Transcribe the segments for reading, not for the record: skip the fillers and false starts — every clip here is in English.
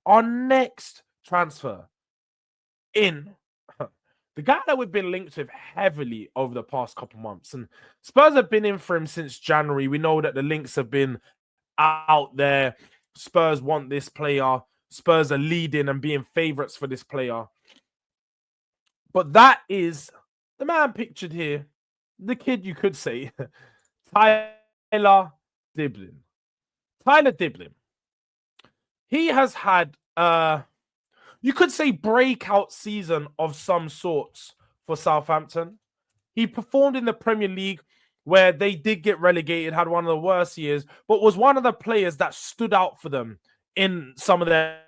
our next transfer in the guy that we've been linked with heavily over the past couple months. And Spurs have been in for him since January. We know that the links have been out there. Spurs want this player. Spurs are leading and being favourites for this player. But that is the man pictured here, the kid, you could say, Tyler Dibling. Tyler Dibling. He has had, you could say, breakout season of some sorts for Southampton. He performed in the Premier League where they did get relegated, had one of the worst years, but was one of the players that stood out for them in some of their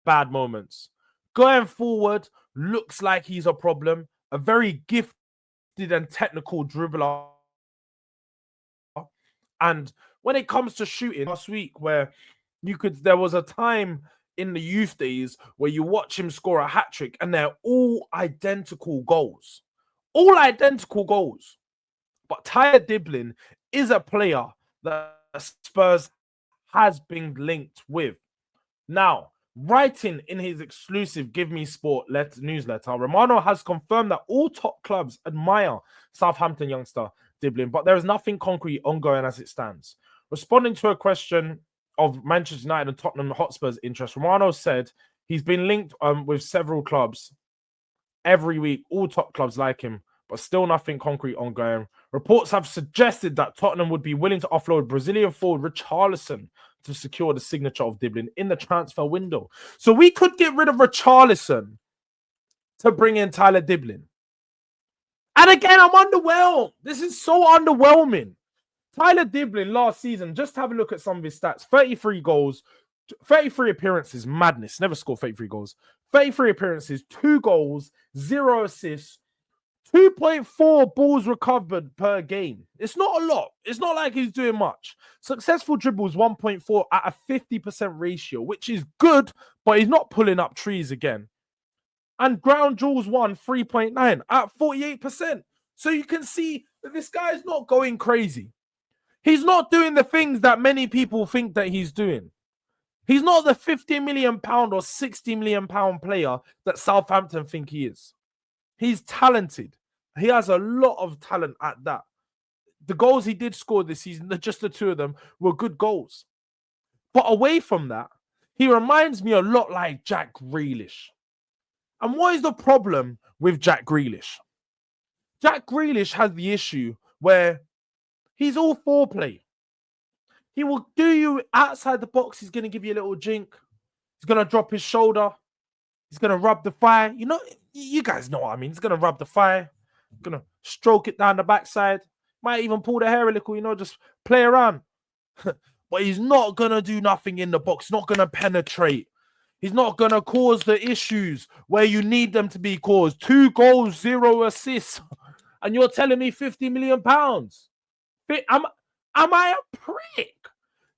bad moments. Going forward, looks like he's a problem. A very gifted and technical dribbler. And when it comes to shooting, last week where there was a time in the youth days where you watch him score a hat-trick and they're all identical goals. All identical goals. But Tyler Dibling is a player that Spurs has been linked with. Now, writing in his exclusive Give Me Sport newsletter, Romano has confirmed that all top clubs admire Southampton youngster Dibling, but there is nothing concrete ongoing as it stands. Responding to a question of Manchester United and Tottenham Hotspur's interest, Romano said he's been linked with several clubs every week. All top clubs like him, but still nothing concrete ongoing. Reports have suggested that Tottenham would be willing to offload Brazilian forward Richarlison to secure the signature of Dibling in the transfer window. So we could get rid of Richarlison to bring in Tyler Dibling. And again, I'm underwhelmed. This is so underwhelming. Tyler Dibling last season, just have a look at some of his stats. 33 goals, 33 appearances, madness. Never scored 33 goals. 33 appearances, 2 goals, 0 assists, 2.4 balls recovered per game. It's not a lot. It's not like he's doing much. Successful dribbles 1.4 at a 50% ratio, which is good, but he's not pulling up trees again. And ground duels 3.9 at 48%. So you can see that this guy is not going crazy. He's not doing the things that many people think that he's doing. He's not the £50 million or £60 million player that Southampton think he is. He's talented. He has a lot of talent at that. The goals he did score this season, just the two of them, were good goals. But away from that, he reminds me a lot like Jack Grealish. And what is the problem with Jack Grealish? Jack Grealish has the issue where he's all foreplay. He will do you outside the box. He's going to give you a little jink. He's going to drop his shoulder. He's going to rub the thigh. You know, you guys know what I mean. He's going to rub the thigh. Going to stroke it down the backside. Might even pull the hair a little, just play around. But he's not going to do nothing in the box. He's not going to penetrate. He's not going to cause the issues where you need them to be caused. 2 goals, 0 assists. And you're telling me £50 million? Am I a prick?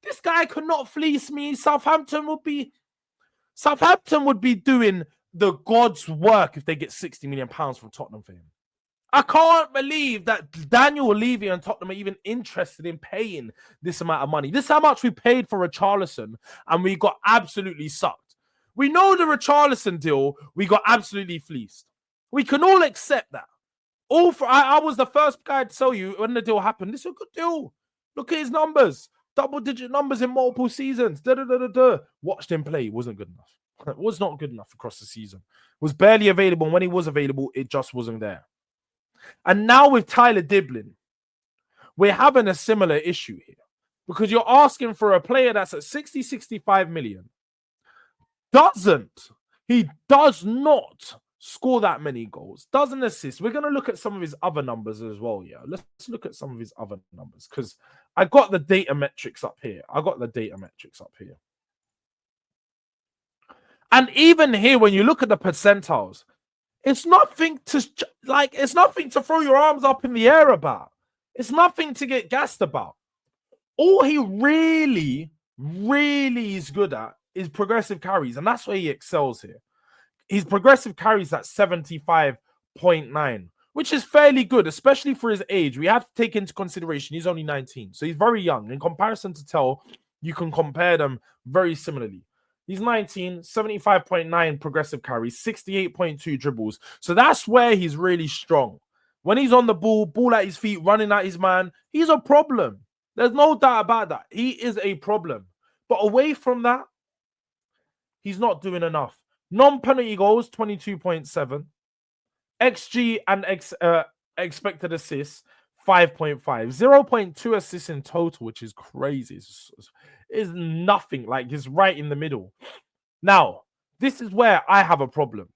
This guy could not fleece me. Southampton would be doing the God's work if they get £60 million from Tottenham for him. I can't believe that Daniel Levy and Tottenham are even interested in paying this amount of money. This is how much we paid for Richarlison, and we got absolutely sucked. We know the Richarlison deal, we got absolutely fleeced. We can all accept that. I was the first guy to tell you when the deal happened, this is a good deal. Look at his numbers. Double-digit numbers in multiple seasons. Watched him play. It wasn't good enough. It was not good enough across the season. It was barely available. And when he was available, it just wasn't there. And now with Tyler Dibling, we're having a similar issue here. Because you're asking for a player that's at 60, 65 million. He does not score that many goals. Doesn't assist. We're going to look at some of his other numbers as well. Yeah, let's look at some of his other numbers because I got the data metrics up here. And even here, when you look at the percentiles, it's nothing to throw your arms up in the air about. It's nothing to get gassed about. All he really, really is good at is progressive carries, and that's where he excels here. His progressive carries at 75.9, which is fairly good, especially for his age. We have to take into consideration he's only 19, so he's very young. In comparison to Tell, you can compare them very similarly. He's 19, 75.9 progressive carries, 68.2 dribbles. So that's where he's really strong. When he's on the ball at his feet, running at his man, he's a problem. There's no doubt about that. He is a problem. But away from that, he's not doing enough. Non-penalty goals, 22.7. XG and expected assists, 5.5. 0.2 assists in total, which is crazy. It's nothing. Like, it's right in the middle. Now, this is where I have a problem.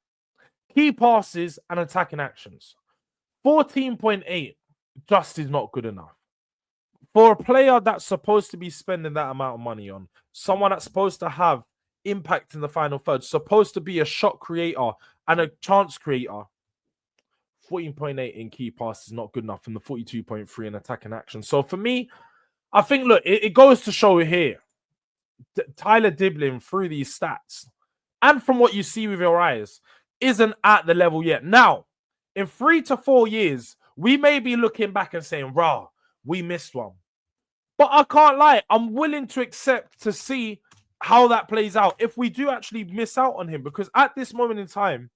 Key passes and attacking actions. 14.8 just is not good enough. For a player that's supposed to be spending that amount of money on, someone that's supposed to have impact in the final third, supposed to be a shot creator and a chance creator, 14.8 in key passes is not good enough, and the 42.3 in attacking action. So for me, I think, look, it goes to show here, Tyler Dibling, through these stats, and from what you see with your eyes, isn't at the level yet. Now, in 3 to 4 years, we may be looking back and saying, rah, we missed one. But I can't lie, I'm willing to accept to see how that plays out if we do actually miss out on him. Because at this moment in time,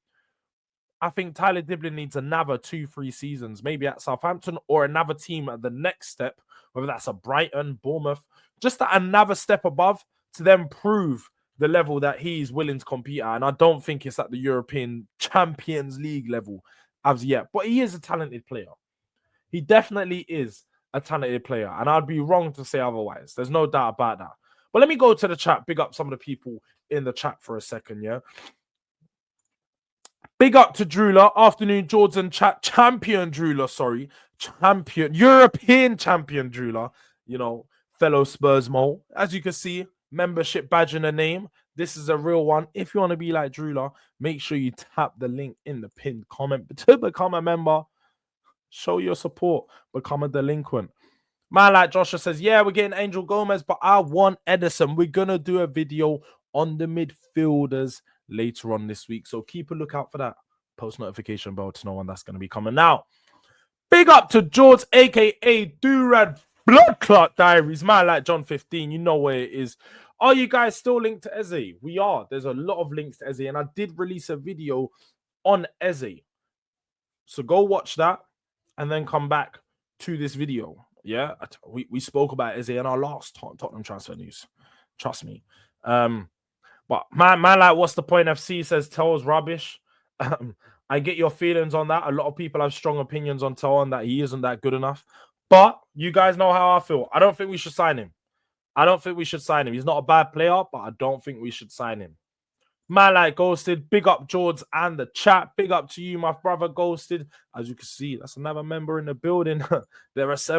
I think Tyler Dibling needs another 2-3 seasons, maybe at Southampton or another team at the next step, whether that's a Brighton, Bournemouth, just another step above to then prove the level that he's willing to compete at. And I don't think it's at the European Champions League level as yet, but he is a talented player. He definitely is a talented player, and I'd be wrong to say otherwise. There's no doubt about that. But let me go to the chat, big up some of the people in the chat for a second, yeah? Big up to Drula, afternoon Jords and chat, champion Drula, sorry. European champion Drula, you know, fellow Spurs Mo. As you can see, membership badge in the name. This is a real one. If you want to be like Drula, make sure you tap the link in the pinned comment to become a member. Show your support. Become a delinquent. Man like Joshua says, yeah, we're getting Angel Gomez, but I want Edison. We're going to do a video on the midfielders later on this week. So keep a lookout for that. Post notification bell to know when that's going to be coming. Now, big up to Jords, a.k.a. Durag Diaries. Man like John 15. You know where it is. Are you guys still linked to Eze? We are. There's a lot of links to Eze. And I did release a video on Eze. So go watch that and then come back to this video. Yeah, we spoke about Eze in our last Tottenham transfer news. Trust me. But man, like, what's the point? FC says Tel's rubbish. I get your feelings on that. A lot of people have strong opinions on Tel and that he isn't that good enough. But you guys know how I feel. I don't think we should sign him. He's not a bad player, but I don't think we should sign him. Man like Ghosted, big up Jords and the chat. Big up to you, my brother Ghosted. As you can see, that's another member in the building. They're assembling.